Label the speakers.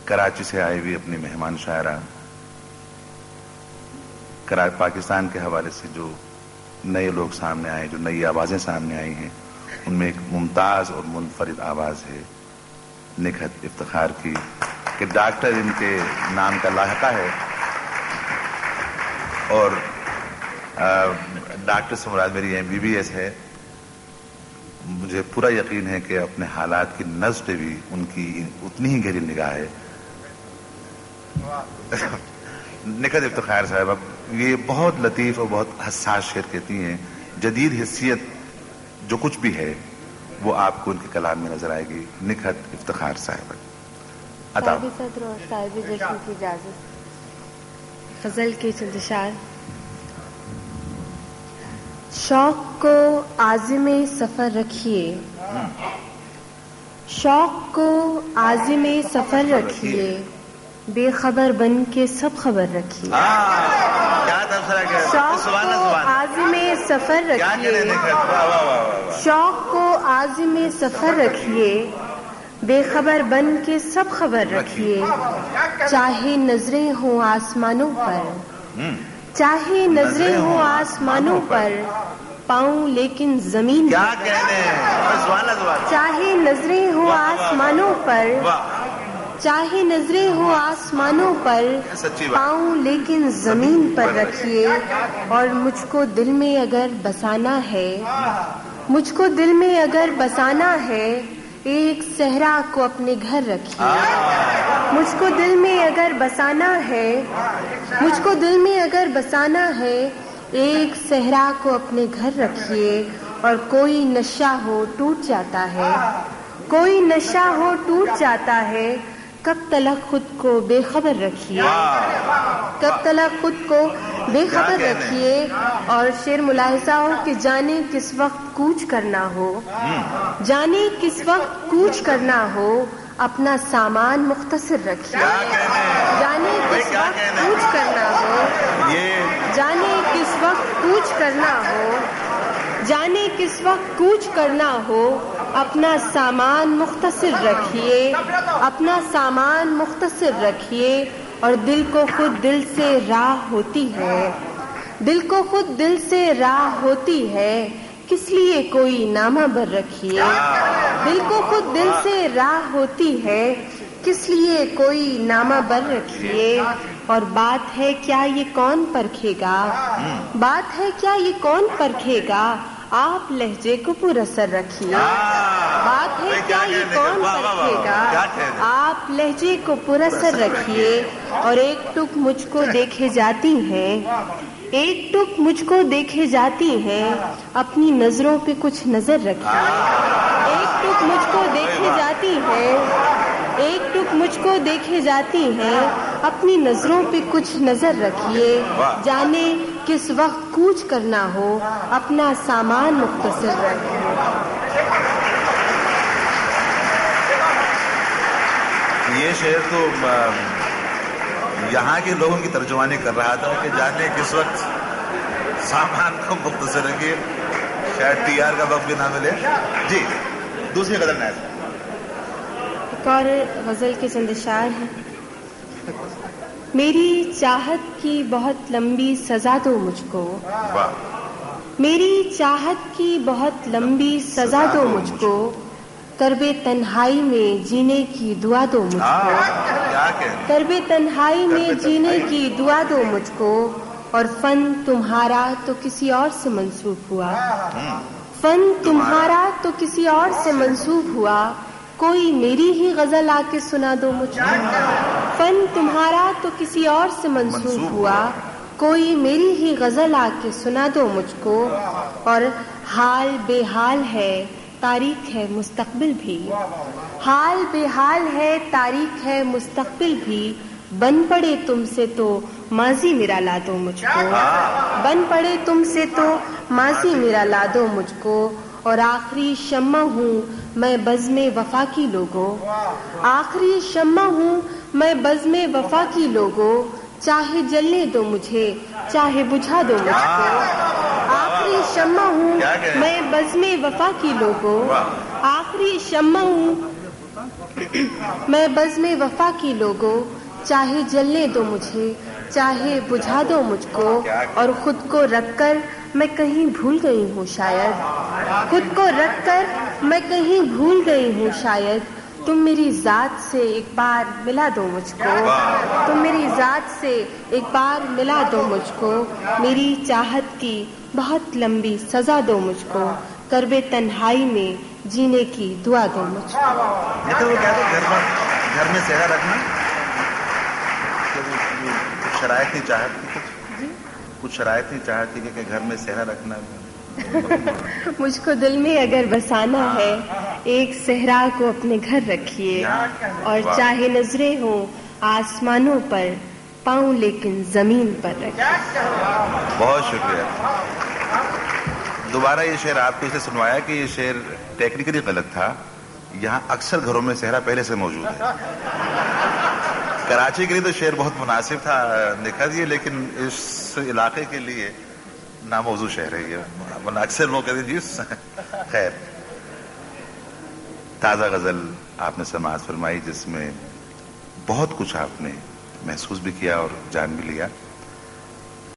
Speaker 1: کراچی سے آئی ہوئی اپنی مہمان شاعرہ، پاکستان کے حوالے سے جو نئے لوگ سامنے آئے، جو نئی آوازیں سامنے آئی ہیں، ان میں ایک ممتاز اور منفرد آواز ہے نکھت افتخار کی کہ ڈاکٹر ان کے نام کا لاحقہ ہے، اور ڈاکٹر سے مراد میری MBBS ہے. مجھے پورا یقین ہے کہ اپنے حالات کی نظم پہ بھی ان کی اتنی ہی گہری نگاہ ہے. نکھت افتخار صاحب یہ بہت لطیف اور بہت حساس شعر کہتی ہیں. جدید حیثیت جو کچھ بھی ہے وہ آپ کو ان کے کلام میں نظر آئے گی. نکھت افتخار صاحب
Speaker 2: صاحب صدر اور صاحب جشن کی اجازت. غزل کے چند اشعار. شوق کو عازم سفر رکھیے، شوق کو عازم سفر رکھیے، بے خبر بن کے سب خبر رکھیے. شوق کو عازم سفر رکھیے، شوق کو عازم سفر رکھیے، بے خبر بن کے سب خبر رکھیے. چاہے نظریں ہوں آسمانوں پر، چاہے نظریں ہوں آسمانوں پر، پاؤں لیکن زمین پر. چاہے نظریں ہوں آسمانوں پر، چاہے نظریں ہوں آسمانوں پر، پاؤں لیکن زمین پر رکھیے. اور مجھ کو دل میں اگر بسانا ہے، مجھ کو دل میں اگر بسانا ہے، ایک صحرا کو اپنے گھر رکھیے. مجھ کو دل میں اگر بسانا ہے، مجھ کو دل میں اگر بسانا ہے، ایک صحرا کو اپنے گھر رکھیے. اور کوئی نشہ ہو ٹوٹ جاتا ہے، کوئی نشہ ہو ٹوٹ جاتا ہے، کب تلک خود کو بے خبر رکھیے. کب تلک خود کو بے خبر رکھیے. اور شعر ملاحظہ ہو کہ جانے کس وقت کوچ کرنا ہو، جانے کس وقت کوچ کرنا ہو، اپنا سامان مختصر رکھیے. جانے کس وقت کوچ کرنا ہو، جانے کس وقت کوچ کرنا ہو، جانے کس وقت کوچ کرنا ہو، اپنا سامان مختصر رکھیے. اپنا سامان مختصر رکھیے. اور دل کو خود دل سے راہ ہوتی ہے، دل کو خود دل سے راہ ہوتی ہے، کس لیے کوئی نامہ بر رکھیے. دل کو خود دل سے راہ ہوتی ہے، کس لیے کوئی نامہ بر رکھیے. اور بات ہے کیا یہ کون پرکھے گا، بات ہے کیا یہ کون پرکھے گا، آپ لہجے کو پر اثر رکھیے. بات ہے کیا یہ کون پرکھے گا، آپ لہجے کو پر اثر رکھیے. اور ایک ٹک مجھ کو دیکھے جاتی ہیں، ایک ٹک مجھ کو دیکھے جاتی ہیں، اپنی نظروں پہ کچھ نظر رکھیے. ایک ٹک مجھ کو دیکھے جاتی ہیں، ایک ٹک مجھ کو دیکھے جاتی ہیں، اپنی نظروں پہ کچھ نظر رکھیے. جانے کس وقت کوچ کرنا ہو، اپنا سامان مختصر رکھیے.
Speaker 1: یہ شعر تو یہاں کے لوگوں کی ترجمانی کر رہا تھا کہ جانے کس وقت سامان کو مختصر رکھیے. شاید TR کا وقت بھی نہ ملے. جی دوسری غزل نائز.
Speaker 2: ایک اور غزل کے چند اشعار ہیں. میری چاہت کی بہت لمبی سزا دو مجھ کو، میری چاہت کی بہت لمبی سزا دو مجھ کو، کرب تنہائی میں جینے کی دعا دو مجھ کو، کرب تنہائی میں جینے کی دعا دو مجھ کو. اور فن تمہارا تو کسی اور سے منسوب ہوا، فن تمہارا تو کسی اور سے منسوب ہوا، کوئی میری ہی غزل آ کے سنا دو مجھ کو. فن تمہارا تو کسی اور سے منسوب ہوا، کوئی میری ہی غزل آ کے سنا دو مجھ کو. اور حال بے حال ہے تاریخ ہے مستقبل بھی، حال بے حال ہے تاریخ ہے مستقبل بھی، بن پڑے تم سے تو ماضی میرا لا دو مجھ کو، بن پڑے تم سے تو ماضی میرا لا دو مجھ کو. اور آخری شمع ہوں میں بزم وفا کی لوگوں، آخری شمع ہوں میں بزم وفا کی لوگوں، چاہے جلنے دو مجھے چاہے بجھا دو مجھ کو. آخری شمع ہوں میں بزم وفا کی لوگوں، آخری شمع ہوں میں بزم وفا کی لوگوں، چاہے جلنے دو مجھے، چاہے بجھا دو مجھ کو، اور خود کو رکھ کر میں کہیں بھول گئی ہوں شاید، خود کو رکھ کر میں کہیں بھول گئی ہوں شاید، تم میری ذات سے ایک بار ملا دو مجھ کو، تم میری ذات سے ایک بار ملا دو مجھ کو، میری چاہت کی بہت لمبی سزا دو مجھ کو، کرب تنہائی میں جینے کی دعا دو مجھ کو۔
Speaker 1: یہ تو وہ کہتے ہیں گھر میں صحرا رکھنا، کچھ شرائط نہیں چاہت کی، کچھ شرائط نہیں چاہت کی کہ گھر میں صحرا رکھنا۔
Speaker 2: مجھ کو دل میں اگر بسانا ہے، ایک صحرا کو اپنے گھر رکھیے، اور چاہے نظریں ہوں آسمانوں پر، پاؤں لیکن زمین پر رکھیے۔
Speaker 1: بہت شکریہ۔ دوبارہ یہ شعر آپ کو اسے سنوایا کہ یہ شعر ٹیکنیکلی غلط تھا، یہاں اکثر گھروں میں صحرا پہلے سے موجود ہے۔ کراچی کے لیے تو شعر بہت مناسب تھا نکھت یہ، لیکن اس علاقے کے لیے ناموضوع شعر ہے یہ، ورنہ اکثر لوگ کہتے جی خیر۔ تازہ غزل آپ نے سماعت فرمائی جس میں بہت کچھ آپ نے محسوس بھی کیا اور جان بھی لیا۔